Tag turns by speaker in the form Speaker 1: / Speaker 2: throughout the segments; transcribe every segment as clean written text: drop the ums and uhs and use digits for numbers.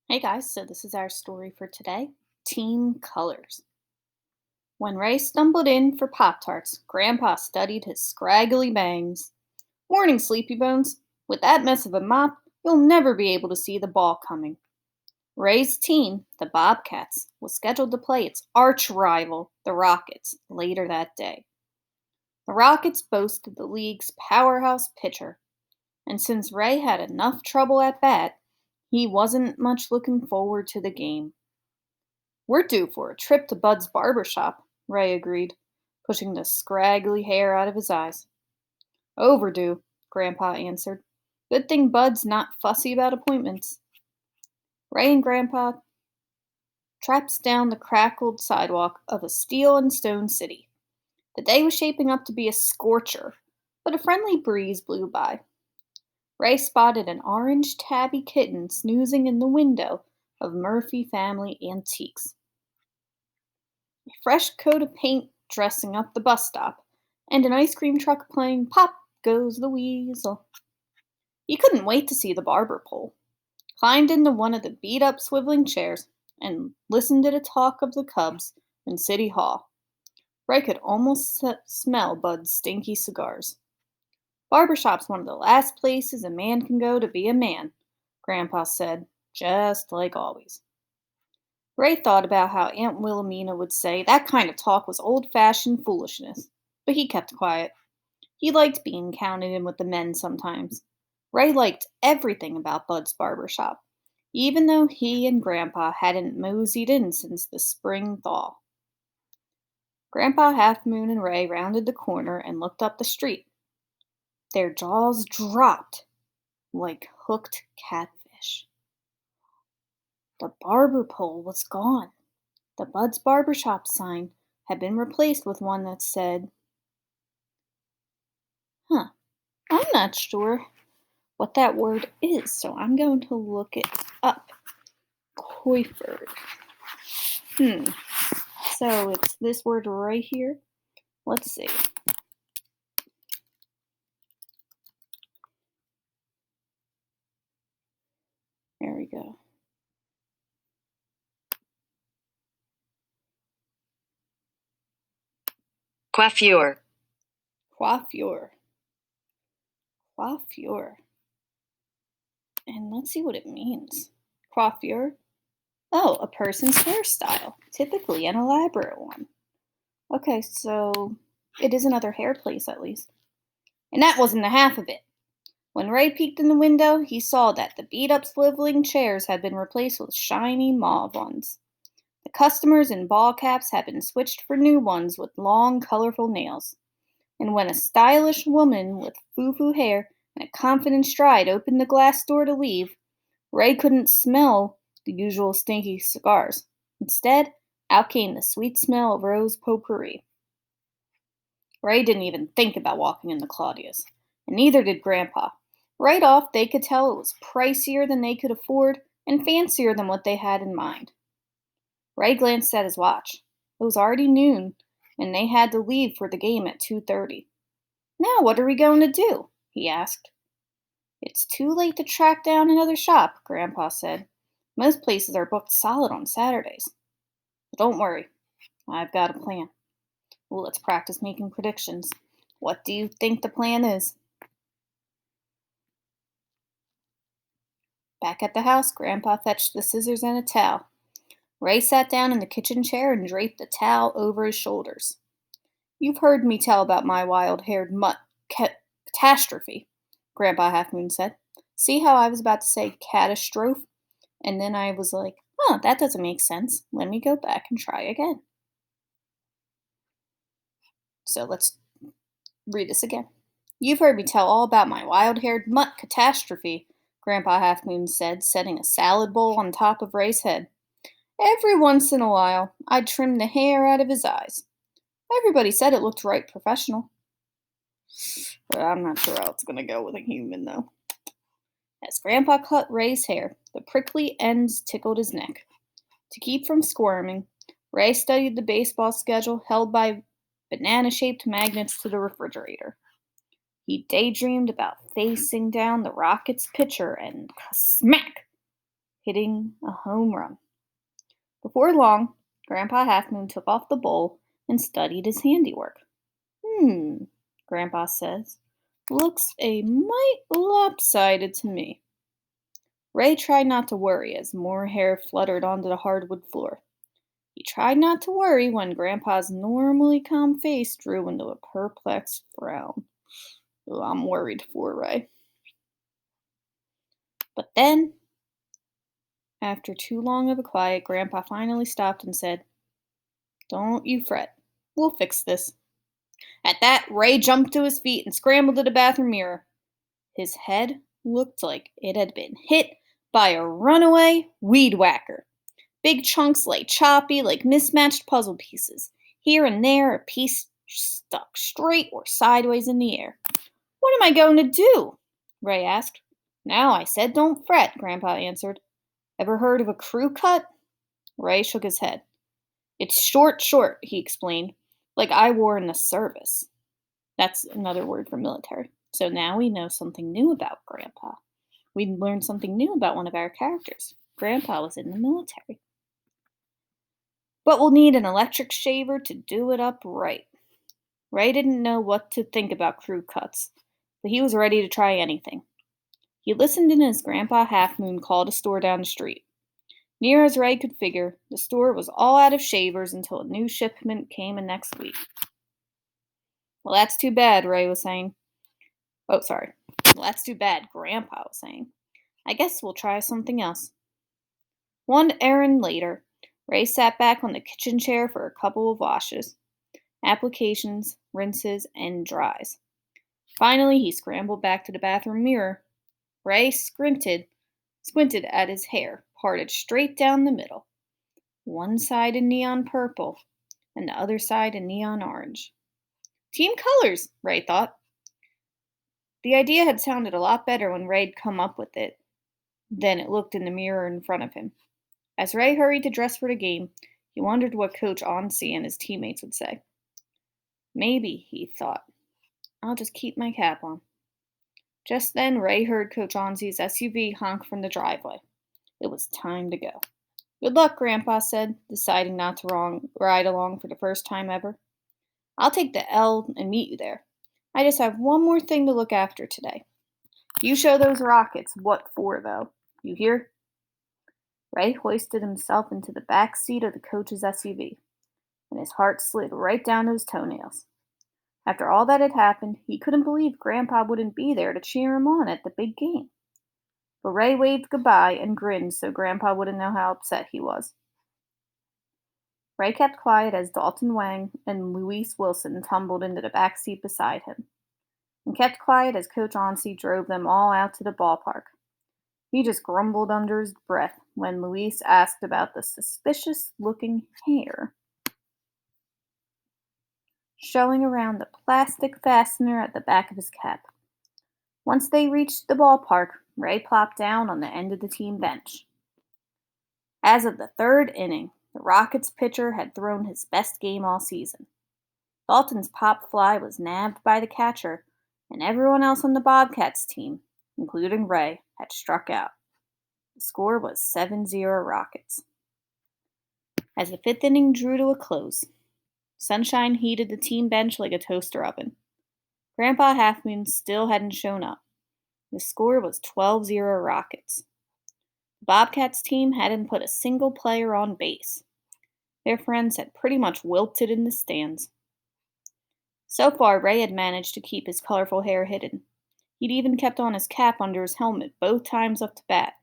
Speaker 1: Hey guys, so this is our story for today Team Colors. When Ray stumbled in for Pop Tarts, Grandpa studied his scraggly bangs. Morning, Sleepy Bones. With that mess of a mop, you'll never be able to see the ball coming. Ray's team, the Bobcats, was scheduled to play its arch rival, the Rockets, later that day. The Rockets boasted the league's powerhouse pitcher, and since Ray had enough trouble at bat, he wasn't much looking forward to the game. We're due for a trip to Bud's barber shop, Ray agreed, pushing the scraggly hair out of his eyes. Overdue, Grandpa answered. Good thing Bud's not fussy about appointments. Ray and Grandpa tramped down the crackled sidewalk of a steel and stone city. The day was shaping up to be a scorcher, but a friendly breeze blew by. Ray spotted an orange tabby kitten snoozing in the window of Murphy Family Antiques. A fresh coat of paint dressing up the bus stop, and an ice cream truck playing Pop Goes the Weasel. He couldn't wait to see the barber pole, climbed into one of the beat up swiveling chairs, and listened to the talk of the Cubs in City Hall. Ray could almost smell Bud's stinky cigars. Barbershop's one of the last places a man can go to be a man, Grandpa said, just like always. Ray thought about how Aunt Wilhelmina would say that kind of talk was old fashioned foolishness, but he kept quiet. He liked being counted in with the men sometimes. Ray liked everything about Bud's barber shop, even though he and Grandpa hadn't moseyed in since the spring thaw. Grandpa Half Moon and Ray rounded the corner and looked up the street. Their jaws dropped like hooked catfish. The barber pole was gone. The Bud's Barbershop sign had been replaced with one that said, huh, I'm not sure what that word is, so I'm going to look it up. Coiford. Hmm, so it's this word right here. Let's see. There we go.
Speaker 2: Coiffure.
Speaker 1: Coiffure. Coiffure. And let's see what it means. Coiffure. Oh, a person's hairstyle, typically an elaborate one. Okay, so it is another hair place at least. And that wasn't the half of it. When Ray peeked in the window, he saw that the beat up swiveling chairs had been replaced with shiny mauve ones. The customers in ball caps had been switched for new ones with long, colorful nails. And when a stylish woman with foo-foo hair and a confident stride opened the glass door to leave, Ray couldn't smell the usual stinky cigars. Instead, out came the sweet smell of rose potpourri. Ray didn't even think about walking into Claudia's, and neither did Grandpa. Right off, they could tell it was pricier than they could afford and fancier than what they had in mind. Ray glanced at his watch. It was already noon, and they had to leave for the game at 2:30. Now, what are we going to do? He asked. It's too late to track down another shop, Grandpa said. Most places are booked solid on Saturdays. But don't worry, I've got a plan. Well, let's practice making predictions. What do you think the plan is? Back at the house, Grandpa fetched the scissors and a towel. Ray sat down in the kitchen chair and draped the towel over his shoulders. You've heard me tell about my wild-haired mutt catastrophe, Grandpa Half Moon said. See how I was about to say catastrophe? And then I was like, oh, that doesn't make sense. Let me go back and try again. So let's read this again. You've heard me tell all about my wild-haired mutt catastrophe, Grandpa Half Moon said, setting a salad bowl on top of Ray's head. Every once in a while, I'd trim the hair out of his eyes. Everybody said it looked right professional. But I'm not sure how it's going to go with a human, though. As Grandpa cut Ray's hair, the prickly ends tickled his neck. To keep from squirming, Ray studied the baseball schedule held by banana-shaped magnets to the refrigerator. He daydreamed about facing down the Rockets pitcher and smack! hitting a home run. Before long, Grandpa Half Moon took off the bowl and studied his handiwork. Grandpa says, looks a mite lopsided to me. Ray tried not to worry as more hair fluttered onto the hardwood floor. He tried not to worry when Grandpa's normally calm face drew into a perplexed frown. Oh, I'm worried for Ray. But then, after too long of a quiet, Grandpa finally stopped and said, don't you fret. We'll fix this. At that, Ray jumped to his feet and scrambled to the bathroom mirror. His head looked like it had been hit by a runaway weed whacker. Big chunks lay choppy like mismatched puzzle pieces. Here and there, a piece stuck straight or sideways in the air. What am I going to do? Ray asked. Now, I said don't fret, Grandpa answered. Ever heard of a crew cut? Ray shook his head. It's short, he explained, like I wore in the service. That's another word for military. So now we know something new about Grandpa. We learned something new about one of our characters. Grandpa was in the military. But we'll need an electric shaver to do it up right. Ray didn't know what to think about crew cuts, but he was ready to try anything. He listened in as Grandpa Half Moon called a store down the street. Near as Ray could figure, the store was all out of shavers until a new shipment came in next week. Well, that's too bad, Ray was saying. Oh, sorry. Well, that's too bad, Grandpa was saying. I guess we'll try something else. One errand later, Ray sat back on the kitchen chair for a couple of washes, applications, rinses, and dries. Finally, he scrambled back to the bathroom mirror. Ray squinted at his hair, parted straight down the middle. One side in neon purple, and the other side in neon orange. Team colors, Ray thought. The idea had sounded a lot better when Ray'd come up with it than it looked in the mirror in front of him. As Ray hurried to dress for the game, he wondered what Coach Onsey and his teammates would say. Maybe, he thought, I'll just keep my cap on. Just then, Ray heard Coach Onsey's SUV honk from the driveway. It was time to go. Good luck, Grandpa said, deciding not to ride along for the first time ever. I'll take the L and meet you there. I just have one more thing to look after today. You show those rockets what for, though. You hear? Ray hoisted himself into the back seat of the coach's SUV, and his heart slid right down to his toenails. After all that had happened, he couldn't believe Grandpa wouldn't be there to cheer him on at the big game. But Ray waved goodbye and grinned so Grandpa wouldn't know how upset he was. Ray kept quiet as Dalton Wang and Louise Wilson tumbled into the back seat beside him, and kept quiet as Coach Onsey drove them all out to the ballpark. He just grumbled under his breath when Louise asked about the suspicious-looking hair showing around the plastic fastener at the back of his cap. Once they reached the ballpark, Ray plopped down on the end of the team bench. As of the third inning, the Rockets pitcher had thrown his best game all season. Dalton's pop fly was nabbed by the catcher, and everyone else on the Bobcats team, including Ray, had struck out. The score was 7-0 Rockets. As the fifth inning drew to a close, sunshine heated the team bench like a toaster oven. Grandpa Half Moon still hadn't shown up. The score was 12-0 Rockets. The Bobcats team hadn't put a single player on base. Their friends had pretty much wilted in the stands. So far, Ray had managed to keep his colorful hair hidden. He'd even kept on his cap under his helmet both times up to bat.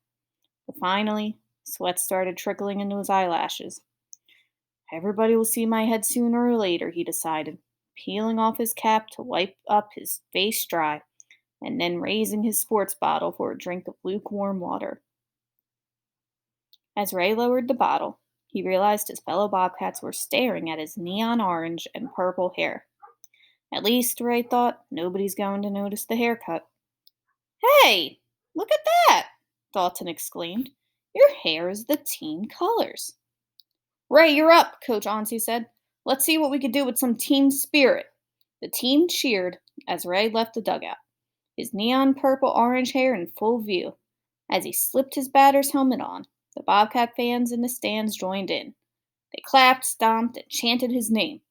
Speaker 1: But finally, sweat started trickling into his eyelashes. Everybody will see my head sooner or later, he decided, peeling off his cap to wipe up his face dry, and then raising his sports bottle for a drink of lukewarm water. As Ray lowered the bottle, he realized his fellow Bobcats were staring at his neon orange and purple hair. At least, Ray thought, nobody's going to notice the haircut. Hey, look at that, Dalton exclaimed. Your hair is the team colors. Ray, you're up, Coach Onsey said. Let's see what we can do with some team spirit. The team cheered as Ray left the dugout, his neon purple-orange hair in full view. As he slipped his batter's helmet on, The Bobcat fans in the stands joined in. They clapped, stomped, and chanted his name.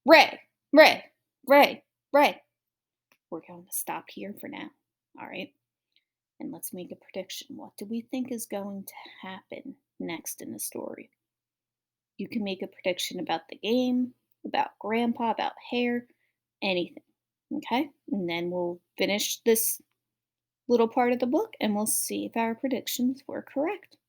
Speaker 1: Ray! Ray! Ray! Ray! We're going to stop here for now. All right? And let's make a prediction. What do we think is going to happen next in the story? You can make a prediction about the game, about Grandpa, about hair, anything. Okay? And then we'll finish this little part of the book and we'll see if our predictions were correct.